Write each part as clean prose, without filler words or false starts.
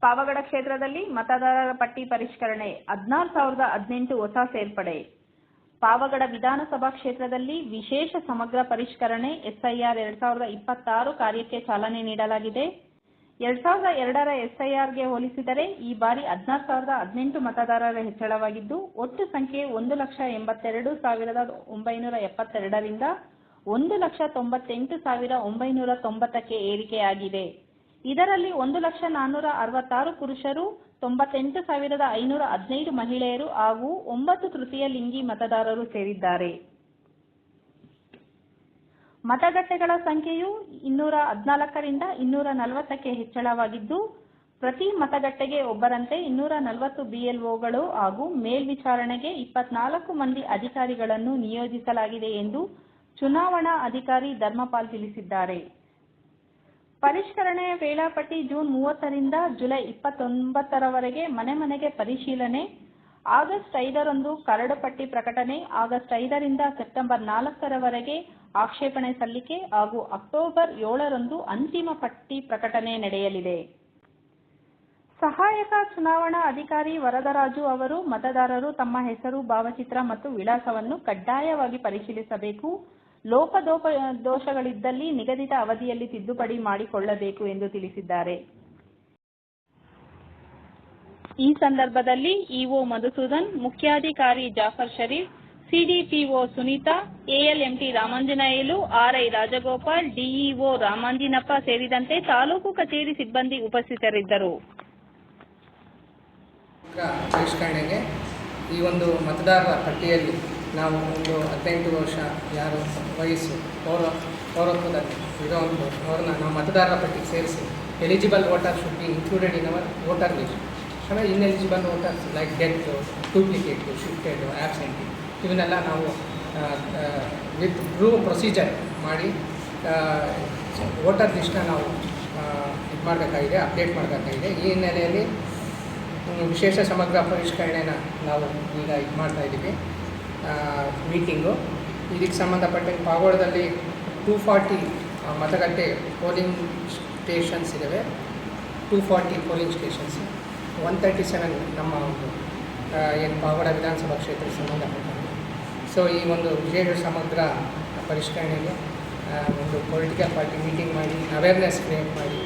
ಪಾವಗಡ ಕ್ಷೇತ್ರದಲ್ಲಿ ಮತದಾರರ ಪಟ್ಟಿ ಪರಿಷ್ಕರಣೆ 16,018 ಹೊಸ ಸೇರ್ಪಡೆ. ಪಾವಗಡ ವಿಧಾನಸಭಾ ಕ್ಷೇತ್ರದಲ್ಲಿ ವಿಶೇಷ ಸಮಗ್ರ ಪರಿಷ್ಕರಣೆ SIR 2026 ಕಾರ್ಯಕ್ಕೆ ಚಾಲನೆ ನೀಡಲಾಗಿದೆ. 2002ರ SIRಗೆ ಹೋಲಿಸಿದರೆ ಈ ಬಾರಿ 16,018 ಮತದಾರರ ಹೆಚ್ಚಳವಾಗಿದ್ದು, ಒಟ್ಟು ಸಂಖ್ಯೆ 1,82,972ರಿಂದ 1,98,990ಕ್ಕೆ ಏರಿಕೆಯಾಗಿದೆ. ಇದರಲ್ಲಿ 1,466 ಪುರುಷರು, 98,515 ಮಹಿಳೆಯರು ಹಾಗೂ 9 ತೃತೀಯ ಲಿಂಗಿ ಮತದಾರರು ಸೇರಿದ್ದಾರೆ. ಮತಗಟ್ಟೆಗಳ ಸಂಖ್ಯೆಯು 214ರಿಂದ 240ಕ್ಕೆ ಹೆಚ್ಚಳವಾಗಿದ್ದು, ಪ್ರತಿ ಮತಗಟ್ಟೆಗೆ ಒಬ್ಬರಂತೆ 240 BLOಗಳು ಹಾಗೂ ಮೇಲ್ವಿಚಾರಣೆಗೆ 24 ಮಂದಿ ಅಧಿಕಾರಿಗಳನ್ನು ನಿಯೋಜಿಸಲಾಗಿದೆ ಎಂದು ಚುನಾವಣಾ ಅಧಿಕಾರಿ ಧರ್ಮಪಾಲ್ ತಿಳಿಸಿದ್ದಾರೆ. ಪರಿಷ್ಕರಣೆಯ ವೇಳಾಪಟ್ಟಿ ಜೂನ್ 30ರಿಂದ ಜುಲೈ 29ರವರೆಗೆ ಮನೆ ಮನೆಗೆ ಪರಿಶೀಲನೆ, ಆಗಸ್ಟ್ 5ರಂದು ಕರಡು ಪಟ್ಟಿ ಪ್ರಕಟಣೆ, ಆಗಸ್ಟ್ 5ರಿಂದ ಸೆಪ್ಟೆಂಬರ್ 4ರವರೆಗೆ ಆಕ್ಷೇಪಣೆ ಸಲ್ಲಿಕೆ ಹಾಗೂ ಅಕ್ಟೋಬರ್ 7ರಂದು ಅಂತಿಮ ಪಟ್ಟಿ ಪ್ರಕಟಣೆ ನಡೆಯಲಿದೆ. ಸಹಾಯಕ ಚುನಾವಣಾ ಅಧಿಕಾರಿ ವರದರಾಜು ಅವರು ಮತದಾರರು ತಮ್ಮ ಹೆಸರು, ಭಾವಚಿತ್ರ ಮತ್ತು ವಿಳಾಸವನ್ನು ಕಡ್ಡಾಯವಾಗಿ ಪರಿಶೀಲಿಸಬೇಕು, ಲೋಪದೋಷಗಳಿದ್ದಲ್ಲಿ ನಿಗದಿತ ಅವಧಿಯಲ್ಲಿ ತಿದ್ದುಪಡಿ ಮಾಡಿಕೊಳ್ಳಬೇಕು ಎಂದು ತಿಳಿಸಿದ್ದಾರೆ. ಈ ಸಂದರ್ಭದಲ್ಲಿ ಇಒ ಮಧುಸೂದನ್, ಮುಖ್ಯಾಧಿಕಾರಿ Jafar Sharif, CDPO Sunitha, ALMT Ramanjaneyulu, RI Rajagopal, DEO Ramanjinappa ಸೇರಿದಂತೆ ತಾಲೂಕು ಕಚೇರಿ ಸಿಬ್ಬಂದಿ ಉಪಸ್ಥಿತರಿದ್ದರು. ಪರಿಷ್ಕರಣೆಗೆ ಈ ಒಂದು ಮತದಾರರ ಪಟ್ಟಿಯಲ್ಲಿ ನಾವು ಒಂದು 18 ವರ್ಷ ಯಾರು ವಯಸ್ಸು ಪೌರತ್ವದಲ್ಲಿ ಇರೋವಂಥ ಅವ್ರನ್ನ ನಾವು ಮತದಾರರ ಪಟ್ಟಿಗೆ ಸೇರಿಸಿ eligible voter should be included in our voter list. ಆಮೇಲೆ ineligible voters like death, duplicate, shifted, absentee ಇವನ್ನೆಲ್ಲ ನಾವು ವಿತ್ ಪ್ರೂವ್ ಪ್ರೊಸೀಜರ್ ಮಾಡಿ ವೋಟರ್ ಲಿಸ್ಟ್ನ ನಾವು ಇದು ಮಾಡಬೇಕಾಗಿದೆ, ಅಪ್ಡೇಟ್ ಮಾಡಬೇಕಾಗಿದೆ. ಈ ಹಿನ್ನೆಲೆಯಲ್ಲಿ ವಿಶೇಷ ಸಮಗ್ರ ಪರಿಷ್ಕರಣೆನ ನಾವು ಈಗ ಇದು ಮಾಡ್ತಾಯಿದ್ದೀವಿ. ಮೀಟಿಂಗು ಇದಕ್ಕೆ ಸಂಬಂಧಪಟ್ಟಂಗೆ ಪಾವಗಡದಲ್ಲಿ 240 ಮತಗಟ್ಟೆ ಪೋಲಿಂಗ್ ಸ್ಟೇಷನ್ಸ್ ಇದ್ದಾವೆ. 240 ಪೋಲಿಂಗ್ ಸ್ಟೇಷನ್ಸ್, 137 ನಮ್ಮ ಒಂದು ಏನು ಪಾವಗಡ ವಿಧಾನಸಭಾ ಕ್ಷೇತ್ರಕ್ಕೆ ಸಂಬಂಧಪಟ್ಟಂಗೆ. ಸೊ ಈ ಒಂದು ವಿಶೇಷ ಸಮಗ್ರ ಪರಿಷ್ಕರಣೆಗೆ ಒಂದು ಪೊಲಿಟಿಕಲ್ ಪಾರ್ಟಿ ಮೀಟಿಂಗ್ ಮಾಡಿ ಅವೇರ್ನೆಸ್ ಕ್ರಿಯೇಟ್ ಮಾಡಿ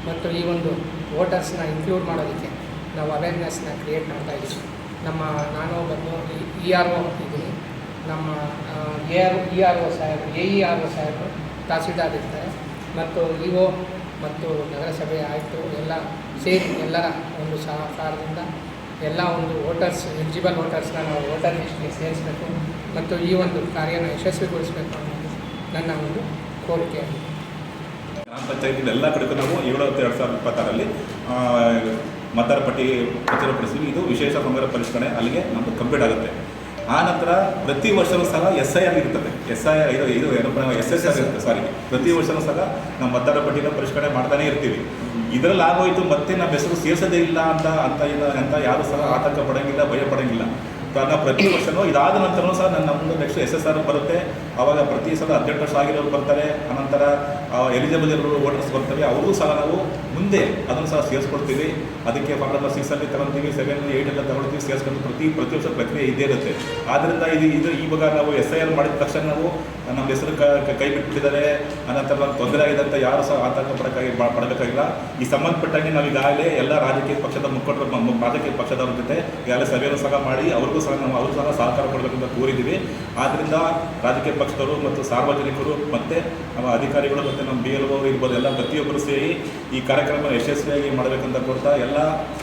ಮತ್ತು ಈ ಒಂದು ವೋಟರ್ಸ್ನ ಇನ್ಕ್ಲೂಡ್ ಮಾಡೋದಕ್ಕೆ ನಾವು ಅವೇರ್ನೆಸ್ನ ಕ್ರಿಯೇಟ್ ಮಾಡ್ತಾಯಿದ್ದೀವಿ. ನಾನು ಬಂದು ERO ಇದ್ದೀನಿ, ನಮ್ಮ ERO ಸಾಹೇಬರು, AERO ಸಾಹೇಬರು, ತಹಸೀಲ್ದಾರ್ ಇರ್ತಾರೆ ಮತ್ತು EO ಮತ್ತು ನಗರಸಭೆ ಆಯಿತು ಎಲ್ಲ ಸೇರಿ ಎಲ್ಲರ ಒಂದು ಸಹಕಾರದಿಂದ ಎಲ್ಲ ಒಂದು ವೋಟರ್ಸ್, ಎಲಿಜಿಬಲ್ ವೋಟರ್ಸ್ನ ನಾವು ವೋಟರ್ ಲಿಸ್ಟ್ಗೆ ಸೇರಿಸಬೇಕು ಮತ್ತು ಈ ಒಂದು ಕಾರ್ಯನ ಯಶಸ್ವಿಗೊಳಿಸಬೇಕು ಅನ್ನೋದು ನನ್ನ ಒಂದು ಕೋರಿಕೆಯಾಗಿದೆ. ಗ್ರಾಮ ಪಂಚಾಯತಿನ ಎಲ್ಲ ಕಡೆಗೂ ನಾವು 7/2026 ಮತದಾರ ಪಟ್ಟಿ ಪ್ರಚುರಪಡಿಸ್ತೀವಿ. ಇದು ವಿಶೇಷ ಸಮಗ್ರ ಪರಿಷ್ಕರಣೆ ಅಲ್ಲಿಗೆ ನಮ್ಮದು ಕಂಪ್ಲೀಟ್ ಆಗುತ್ತೆ. ಆ ನಂತರ ಪ್ರತಿ ವರ್ಷವೂ ಸಹ SIR ಇರ್ತದೆ. SSR ಇರುತ್ತೆ. ಪ್ರತಿ ವರ್ಷವೂ ಸಹ ನಾವು ಮತದಾರ ಪಟ್ಟಿನ ಪರಿಷ್ಕರಣೆ ಮಾಡ್ತಾನೆ ಇರ್ತೀವಿ. ಇದರಲ್ಲಿ ಆಗೋಯ್ತು ಮತ್ತೆ ನಮ್ಮ ಹೆಸರು ಸೇರಿಸೋದೇ ಇಲ್ಲ ಅಂತ ಯಾರು ಸಹ ಆತಂಕ ಪಡೋಂಗಿಲ್ಲ, ಭಯ ಪಡೋಂಗಿಲ್ಲ. ನಾವು ಪ್ರತಿ ವರ್ಷವೂ ಇದಾದ ನಂತರನೂ ಸಹ ನಮ್ಮದು ನೆಕ್ಸ್ಟ್ SSR ಬರುತ್ತೆ. ಆವಾಗ ಪ್ರತಿ ಸಲ 18 ವರ್ಷ ಆಗಿರೋರು ಬರ್ತಾರೆ, ಅನಂತರ ಎಲಿಜಿಬಲ್ ಇರೋರು ವೋಟರ್ಸ್ ಬರ್ತಾರೆ. ಅವರು ಸಹ ನಾವು ಮುಂದೆ ಅದನ್ನು ಸಹ ಸೇರಿಸ್ಕೊಡ್ತೀವಿ. ಅದಕ್ಕೆ ಫಾರ್ಮ್ 6 ತಗೊಳ್ತೀವಿ, 7, 8 ಎಲ್ಲ ತಗೊಳ್ತೀವಿ, ಸೇರಿಸ್ಕೊಂಡು ಪ್ರತಿ ವರ್ಷ ಪ್ರಕ್ರಿಯೆ ಇದ್ದೇ ಇರುತ್ತೆ. ಆದ್ದರಿಂದ ಇದು ಇವಾಗ ನಾವು SIR ಮಾಡಿದ ತಕ್ಷಣ ನಾವು ನಮ್ಮ ಹೆಸರು ಕೈ ಬಿಟ್ಬಿಟ್ಟಿದ್ದಾರೆ, ಅನಂತರ ನಮ್ಗೆ ತೊಂದರೆ ಆಗಿದೆ ಅಂತ ಯಾರು ಸಹ ಆತಂಕ ಪಡಬೇಕಾಗಿಲ್ಲ. ಈ ಸಂಬಂಧಪಟ್ಟಂಗೆ ನಾವು ಈಗಾಗಲೇ ಎಲ್ಲ ರಾಜಕೀಯ ಪಕ್ಷದ ಮುಖಂಡರು, ರಾಜಕೀಯ ಪಕ್ಷದವ್ರ ಜೊತೆ ಈಗಾಗಲೇ ಸಭೆಯನ್ನು ಸಹ ಮಾಡಿ ಅವರು ಸಹ ಸಹಕಾರ ಕೊಡಬೇಕಂತ ಕೋರಿದ್ದೀವಿ. ಆದ್ದರಿಂದ ರಾಜಕೀಯ ಪಕ್ಷದವರು ಮತ್ತು ಸಾರ್ವಜನಿಕರು ಮತ್ತು ನಮ್ಮ ಅಧಿಕಾರಿಗಳು ಮತ್ತು ನಮ್ಮ BLO ಇರ್ಬೋದು ಎಲ್ಲ ಪ್ರತಿಯೊಬ್ಬರು ಸೇರಿ ಈ ಕಾರ್ಯಕ್ರಮ ಯಶಸ್ವಿಯಾಗಿ ಮಾಡಬೇಕಂತ ಕೊಡ್ತಾ ಎಲ್ಲ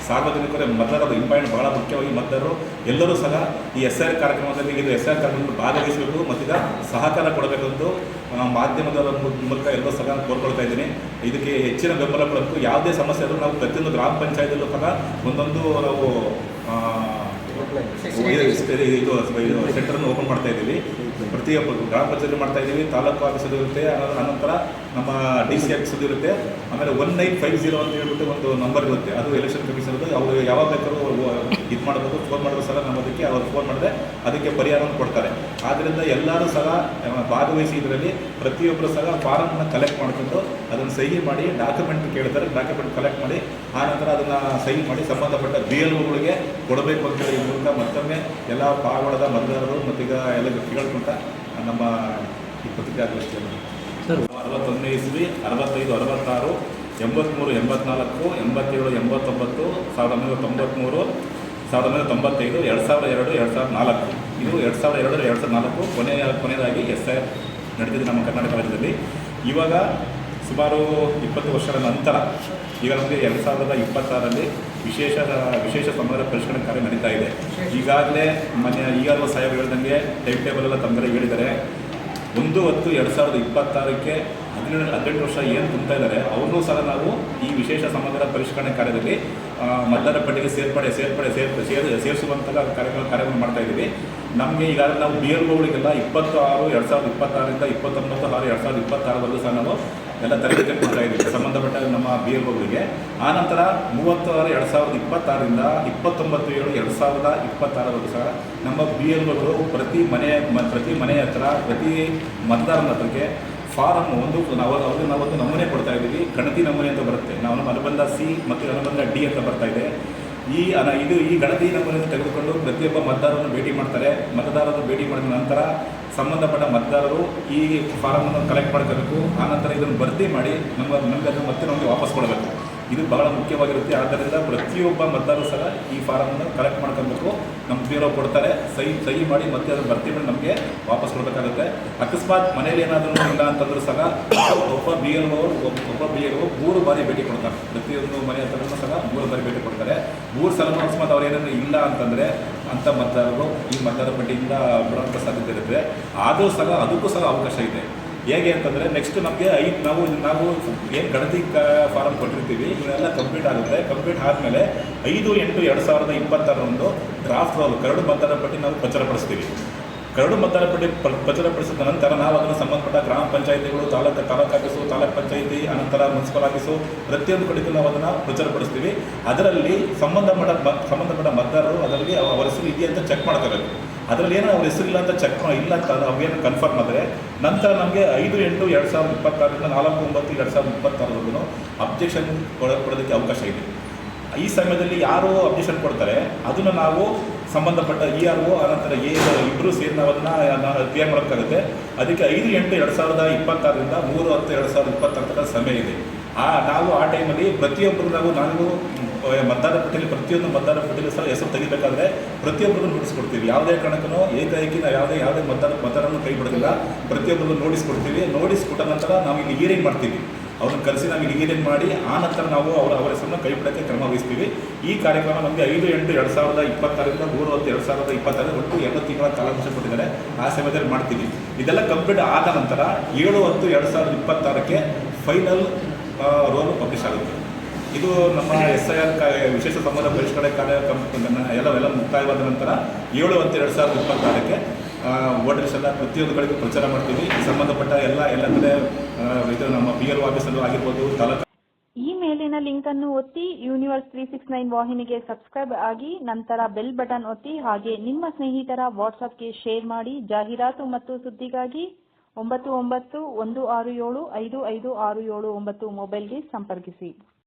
ಸಾರ್ವಜನಿಕರ ಮತದಾರರು ಇಂಪಾರ್ಟೆಂಟ್, ಬಹಳ ಮುಖ್ಯವಾಗಿ ಮತದಾರರು ಎಲ್ಲರೂ ಸಹ ಈ SIR ಕಾರ್ಯಕ್ರಮದಲ್ಲಿ SIR ಕಾರ್ಯಕ್ರಮದಲ್ಲಿ ಭಾಗವಹಿಸಬೇಕು ಮತ್ತು ಈಗ ಸಹಕಾರ ಕೊಡಬೇಕಂತೂ ಮಾಧ್ಯಮದ ಮೂಲಕ ಎಲ್ಲರೂ ಸಹ ಕೋರ್ಕೊಳ್ತಾ ಇದ್ದೀನಿ. ಇದಕ್ಕೆ ಹೆಚ್ಚಿನ ಬೆಂಬಲ ಕೊಡಬೇಕು. ಯಾವುದೇ ಸಮಸ್ಯೆ ಆದರೂ ನಾವು ಪ್ರತಿಯೊಂದು ಗ್ರಾಮ ಪಂಚಾಯತಿಯಲ್ಲೂ ಸಹ ಒಂದೊಂದು ನಾವು ಇದು ಸೆಂಟರ್ನ ಓಪನ್ ಮಾಡ್ತಾ ಇದ್ದೀವಿ. ಪ್ರತಿಯೊಬ್ಬ ಗ್ರಾಮ ಪಂಚಾಯತಿ ಮಾಡ್ತಾ ಇದ್ದೀವಿ, ತಾಲೂಕು ಆಫೀಸಲ್ಲಿ ಇರುತ್ತೆ, ಅನಂತರ ನಮ್ಮ DC ಆಫೀಸಲ್ಲಿ ಇರುತ್ತೆ. ಆಮೇಲೆ 1950 ಅಂತ ಹೇಳ್ಬಿಟ್ಟು ಒಂದು ನಂಬರ್ ಇರುತ್ತೆ, ಅದು ಎಲೆಕ್ಷನ್ ಕಮಿಷನದು. ಅವರು ಯಾವಾಗ ಬೇಕಾದ್ರೂ ಇದು ಮಾಡಬೇಕು, ಫೋನ್ ಮಾಡೋದು ಸಹ ನಾವು ಅದಕ್ಕೆ ಅವ್ರು ಫೋನ್ ಮಾಡಿದ್ರೆ ಅದಕ್ಕೆ ಪರಿಹಾರವನ್ನು ಕೊಡ್ತಾರೆ. ಆದ್ದರಿಂದ ಎಲ್ಲರೂ ಸಹ ಭಾಗವಹಿಸಿ ಇದರಲ್ಲಿ ಪ್ರತಿಯೊಬ್ಬರು ಸಹ ಫಾರಮ್ನ ಕಲೆಕ್ಟ್ ಮಾಡ್ಕೊಂಡು ಅದನ್ನು ಸಹಿ ಮಾಡಿ ಡಾಕ್ಯುಮೆಂಟ್ ಕೇಳ್ತಾರೆ, ಡಾಕ್ಯುಮೆಂಟ್ ಕಲೆಕ್ಟ್ ಮಾಡಿ ಆ ನಂತರ ಅದನ್ನು ಸೈನ್ ಮಾಡಿ ಸಂಬಂಧಪಟ್ಟ BLOಗಳಿಗೆ ಕೊಡಬೇಕು ಅಂತೇಳಿ ಈ ಮೂಲಕ ಮತ್ತೊಮ್ಮೆ ಎಲ್ಲ ಪಾವಗಡದ ಮತದಾರರು ಮತ್ತೀಗ ಎಲ್ಲ ವ್ಯಕ್ತಿಗಳ್ಕೊಂತ ನಮ್ಮ ಈ ಪತ್ರಿಕಾಗೋಷ್ಠಿಯನ್ನು 61ನೇ ಇಸ್ವಿ 65 66 83 84 87 89 1993 1995 2002 2004 ಇದು 2002 2004 ಕೊನೆಯದಾಗಿ SIR ನಡೆದಿದೆ ನಮ್ಮ ಕರ್ನಾಟಕ ರಾಜ್ಯದಲ್ಲಿ. ಇವಾಗ ಸುಮಾರು 20 ವರ್ಷಗಳ ನಂತರ ಈಗ ನಮಗೆ 2026ರಲ್ಲಿ ವಿಶೇಷ ಸಮಗ್ರ ಪರಿಷ್ಕರಣೆ ಕಾರ್ಯ ನಡೀತಾ ಇದೆ. ಈಗಾಗಲೇ ಈಗಾಗಲೇ ಸಾಹೇಬ್ ಹೇಳಿದಂಗೆ ಟೈಮ್ ಟೇಬಲ್ ಎಲ್ಲ ತಂದರೆ ಹೇಳಿದ್ದಾರೆ. 1/10/2026ಕ್ಕೆ 18 ವರ್ಷ ಏನು ತುಂಬ್ತಾ ಇದ್ದಾರೆ ಅವ್ರನ್ನೂ ಸಹ ನಾವು ಈ ವಿಶೇಷ ಸಮಗ್ರ ಪರಿಷ್ಕರಣೆ ಕಾರ್ಯದಲ್ಲಿ ಮತದಾರ ಪಟ್ಟಿಗೆ ಸೇರಿಸುವಂತಹ ಕಾರ್ಯವನ್ನು ಮಾಡ್ತಾ ಇದ್ದೀವಿ. ನಮಗೆ ಈಗಾಗಲೇ ನಾವು BLOಗಳಿಗೆಲ್ಲ 26/2026ರಿಂದ 29/6/2026ವರೆಗೂ ಸಹ ನಾವು ಎಲ್ಲ ತರಬೇತಿ ಕೊಡ್ತಾ ಇದ್ದೀವಿ ಸಂಬಂಧಪಟ್ಟ ನಮ್ಮ BLOಗಳಿಗೆ. ಆನಂತರ 30/6/2026ರಿಂದ 29/7/2026ವರೆಗೂ ಸಹ ನಮ್ಮ BLOಗಳು ಪ್ರತಿ ಮನೆ ಹತ್ರ ಪ್ರತಿ ಮತದಾರನ ಹತ್ರಕ್ಕೆ ಫಾರಮ್ ನಾವೊಂದು ನಮೂನೆ ಕೊಡ್ತಾ ಇದ್ದೀವಿ. ಗಣತಿ ನಮೂನೆ ಅಂತ ಬರುತ್ತೆ. ನಾವು ಅನುಬಂಧ C ಮತ್ತು ಅನುಬಂಧ D ಅಂತ ಬರ್ತಾ ಇದೆ. ಈ ಗಣತಿ ನಮೂನೆಯನ್ನು ತೆಗೆದುಕೊಂಡು ಪ್ರತಿಯೊಬ್ಬ ಮತದಾರರನ್ನು ಭೇಟಿ ಮಾಡ್ತಾರೆ. ಮತದಾರರನ್ನು ಭೇಟಿ ಮಾಡಿದ ನಂತರ ಸಂಬಂಧಪಟ್ಟ ಮತದಾರರು ಈ ಫಾರಮನ್ನು ಕಲೆಕ್ಟ್ ಮಾಡ್ಕೋಬೇಕು. ಆನಂತರ ಇದನ್ನು ಭರ್ತಿ ಮಾಡಿ ನಮಗೆ ಅದನ್ನು ಮತ್ತೆ ನಮಗೆ ವಾಪಸ್ ಕೊಡಬೇಕು. ಇದು ಬಹಳ ಮುಖ್ಯವಾಗಿರುತ್ತೆ. ಆದ್ದರಿಂದ ಪ್ರತಿಯೊಬ್ಬ ಮತದಾರರು ಸಹ ಈ ಫಾರಮನ್ನು ಕಲೆಕ್ಟ್ ಮಾಡ್ಕೊಬೇಕು. ನಮ್ಮ BLO ಕೊಡ್ತಾರೆ, ಸಹಿ ಮಾಡಿ ಮತ್ತೆ ಅದನ್ನು ಭರ್ತಿ ಮಾಡಿ ನಮಗೆ ವಾಪಸ್ ಕೊಡಬೇಕಾಗುತ್ತೆ. ಅಕಸ್ಮಾತ್ ಮನೇಲಿ ಏನಾದರೂ ಇಲ್ಲ ಅಂತಂದ್ರೂ ಸಹ ಒಬ್ಬ BLO 3 ಬಾರಿ ಭೇಟಿ ಕೊಡ್ತಾರೆ. ಪ್ರತಿಯೊಂದು ಮನೆ ಹತ್ರನೂ ಸಹ 3 ಬಾರಿ ಭೇಟಿ ಕೊಡ್ತಾರೆ. 3 ಸಲ ಅಕಸ್ಮಾತ್ ಅವ್ರು ಏನಾದರೂ ಇಲ್ಲ ಅಂತಂದರೆ ಅಂಥ ಮತದಾರರು ಈ ಮತದಾರ ಪಟ್ಟಿಯಿಂದ ಬಿಡುವಂಥ ಸಾಧ್ಯತೆ ಇರುತ್ತೆ. ಆದರೂ ಸಹ ಅದಕ್ಕೂ ಸಹ ಅವಕಾಶ ಇದೆ. ಹೇಗೆ ಅಂತಂದರೆ ನೆಕ್ಸ್ಟ್ ನಮಗೆ ನಾವು ಏನು ಗಣತಿ ಫಾರಮ್ ಕೊಟ್ಟಿರ್ತೀವಿ ಇವನ್ನೆಲ್ಲ ಕಂಪ್ಲೀಟ್ ಆಗುತ್ತೆ. ಕಂಪ್ಲೀಟ್ ಆದಮೇಲೆ 5/8/2026ರಂದು ಡ್ರಾಫ್ಟ್ ರೋಲ್ ಕರಡು ಮತದಾರ ಪಟ್ಟಿ ನಾವು ಪ್ರಚಾರಪಡಿಸ್ತೀವಿ. ಕರಡು ಮತದಾರ ಪಟ್ಟಿ ಪ್ರಚಾರಪಡಿಸಿದ ನಂತರ ನಾವು ಅದನ್ನು ಸಂಬಂಧಪಟ್ಟ ಗ್ರಾಮ ಪಂಚಾಯಿತಿಗಳು, ತಾಲೂಕು ಆಫೀಸು, ತಾಲೂಕು ಪಂಚಾಯಿತಿ, ಅನಂತರ ಮುನ್ಸಿಪಲ್ ಆಫೀಸು ಪ್ರತಿಯೊಂದು ಕಡೆಗೂ ನಾವು ಅದನ್ನು ಪ್ರಚಾರಪಡಿಸ್ತೀವಿ. ಅದರಲ್ಲಿ ಸಂಬಂಧಪಟ್ಟ ಮತದಾರರು ಅದರಲ್ಲಿ ಅವರ ಹೆಸರು ಇದೆಯಂತ ಚೆಕ್ ಮಾಡ್ಕೋಬೇಕು. ಅದರಲ್ಲಿ ಏನೋ ಅವ್ರ ಹೆಸರಿಲ್ಲ ಅಂತ ಇಲ್ಲ ಅಂತ ಅವೇನು ಕನ್ಫರ್ಮ್ ಆದರೆ ನಂತರ ನಮಗೆ 5/8/2026ರಿಂದ 4/9/2026ವರೆಗೂ ಅಬ್ಜೆಕ್ಷನ್ ಕೊಡೋದಕ್ಕೆ ಅವಕಾಶ ಇದೆ. ಈ ಸಮಯದಲ್ಲಿ ಯಾರು ಅಬ್ಜೆಕ್ಷನ್ ಕೊಡ್ತಾರೆ ಅದನ್ನು ನಾವು ಸಂಬಂಧಪಟ್ಟ ERO ಅನಂತರ ಇಬ್ಬರು ಸೇರಿ ನಾವು ಅದನ್ನು ಕ್ಲಿಯರ್ ಮಾಡೋಕ್ಕಾಗುತ್ತೆ. ಅದಕ್ಕೆ 5/8/2026ರಿಂದ 3/10/2026 ಸಮಯ ಇದೆ. ನಾವು ಆ ಟೈಮಲ್ಲಿ ಪ್ರತಿಯೊಬ್ಬರು ನಾನು ಮತದಾರ ಪಟ್ಟಿಯಲ್ಲಿ ಪ್ರತಿಯೊಂದು ಮತದಾರ ಪಟ್ಟಿಯಲ್ಲಿ ಸಹ ಹೆಸರು ತೆಗಿಬೇಕಾದ್ರೆ ಪ್ರತಿಯೊಬ್ಬರಿಗೂ ನೋಟಿಸ್ ಕೊಡ್ತೀವಿ. ಯಾವುದೇ ಕಾರಣಕ್ಕೂ ಏಕಾಏಕಿ ನಾವು ಯಾವುದೇ ಮತದಾರನ್ನು ಕೈ ಬಿಡೋದಿಲ್ಲ. ಪ್ರತಿಯೊಬ್ಬರಿಗೂ ನೋಟಿಸ್ ಕೊಡ್ತೀವಿ. ನೋಟಿಸ್ ಕೊಟ್ಟ ನಂತರ ನಾವು ಇಲ್ಲಿ ಹಿಯರಿಂಗ್ ಮಾಡ್ತೀವಿ. ಅವ್ರನ್ನ ಕರೆಸಿ ನಾವು ಇಲ್ಲಿ ಹಿಯರಿಂಗ್ ಮಾಡಿ ಆನಂತರ ನಾವು ಅವರ ಹೆಸರನ್ನು ಕೈ ಬಿಡೋಕ್ಕೆ ಕ್ರಮ ವಹಿಸ್ತೀವಿ. ಈ ಕಾರ್ಯಕ್ರಮ ನಮಗೆ 5/8/2026ರಿಂದ 3/10/2026 ಒಟ್ಟು 2 ತಿಂಗಳ ಕಾಲಾವಕಾಶ ಕೊಟ್ಟಿದ್ದಾರೆ. ಆ ಸಮಯದಲ್ಲಿ ಮಾಡ್ತೀವಿ. ಇದೆಲ್ಲ ಕಂಪ್ಲೀಟ್ ಆದ ನಂತರ 7/10/2026ಕ್ಕೆ ಫೈನಲ್ ರೋಲ್ ಪಬ್ಲಿಷ್ ಆಗುತ್ತೆ. ಇದು ನಮ್ಮ SIR ವಿಶೇಷ ಸಮಗ್ರ ಪರಿಷ್ಕರಣೆ ಕಾರ್ಯ ಎಲ್ಲ ಮುಕ್ತಾಯವಾದ ನಂತರ 7/10/2026ಕ್ಕೆ ವೋಟರ್ಸ್ ಎಲ್ಲ ಪ್ರತಿಯೊಂದು ಕಡೆಗೂ ಪ್ರಚಾರ ಮಾಡ್ತೀವಿ. ಸಂಬಂಧಪಟ್ಟ ಎಲ್ಲ ಕಡೆ ಇದು ನಮ್ಮ BLO ಆಫೀಸಲ್ಲೂ ಆಗಿರ್ಬೋದು ತಾಲೂಕು. ಈ ಮೇಲಿನ ಲಿಂಕ್ ಅನ್ನು ಒತ್ತಿ ಯೂನಿವರ್ಸ್ 369 ವಾಹಿನಿಗೆ ಸಬ್ಸ್ಕ್ರೈಬ್ ಆಗಿ ನಂತರ ಬೆಲ್ ಬಟನ್ ಒತ್ತಿ ಹಾಗೆ ನಿಮ್ಮ ಸ್ನೇಹಿತರ ವಾಟ್ಸ್ಆಪ್ಗೆ ಶೇರ್ ಮಾಡಿ. ಜಾಹೀರಾತು ಮತ್ತು ಸುದ್ದಿಗಾಗಿ 9916755679 ಮೊಬೈಲ್ಗೆ ಸಂಪರ್ಕಿಸಿ.